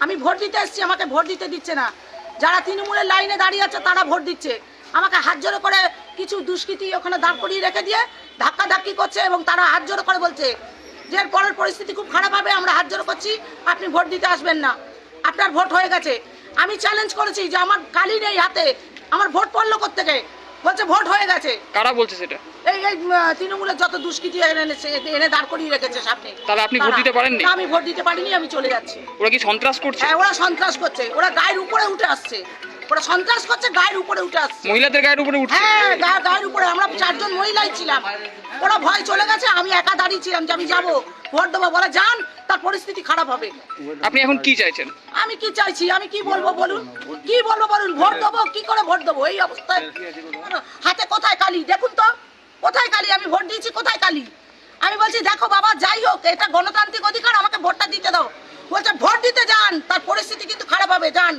আমি ভোট দিতে এসেছি, আমাকে ভোট দিতে দিচ্ছে না। যারা তৃণমূলের লাইনে দাঁড়িয়ে আছে তারা ভোট দিচ্ছে, আমাকে হাত জোড়ো করে কিছু দুষ্কৃতী ওখানে দাঁড় করিয়ে রেখে দিয়ে ধাক্কাধাক্কি করছে এবং তারা হাত জোড়ো করে বলছে যে এর পরের পরিস্থিতি খুব খারাপ হবে, আমরা হাত জোড়ো করছি, আপনি ভোট দিতে আসবেন না, আপনার ভোট হয়ে গেছে। আমি চ্যালেঞ্জ করেছি যে আমার কালি নেই হাতে, আমার ভোট পড়লো কোত্থেকে, বলছে ভোট হয়ে গেছে। কারা বলছে সেটা? এই তৃণমূলের যত দুষ্কৃতী এনে দাঁড় করিয়ে রেখেছে সামনে। তাহলে আপনি ভোট দিতে পারেননি? আমি ভোট দিতে পারিনি, আমি চলে যাচ্ছি। ওরা কি সন্ত্রাস করছে? হ্যাঁ, ওরা সন্ত্রাস করছে, ওরা গায়ের উপরে উঠে আসছে, ওরা সন্ত্রাস করছে, গায়ের উপরে উঠে আসছে। মহিলাদের গায়ের উপরে উঠছে? হ্যাঁ, গায়ের উপরে। আমরা 4 জন মহিলাই ছিলাম, ওরা ভয় চলে গেছে, আমি একা দাঁড়িয়ে ছিলাম যে আমি যাবো ভোট দেবো, বলে যান, তার পরিস্থিতি খারাপ হবে। আপনি এখন কি চাইছেন? আমি কি চাইছি, আমি কি বলবো বলুন, কি বলবো বলুন, ভোট দেবো, কি করে ভোট দেবো এই অবস্থায়? হাতে কোথায় কালি, দেখুন তো কোথায় কালি, আমি ভোট দিয়েছি, কোথায় কালি? আমি বলছি দেখো বাবা, যাই হোক এটা গণতান্ত্রিক অধিকার, আমাকে ভোটটা দিতে দাও। বলছে ভোট দিতে যান, তার পরিস্থিতি কিন্তু খারাপ হবে, যান।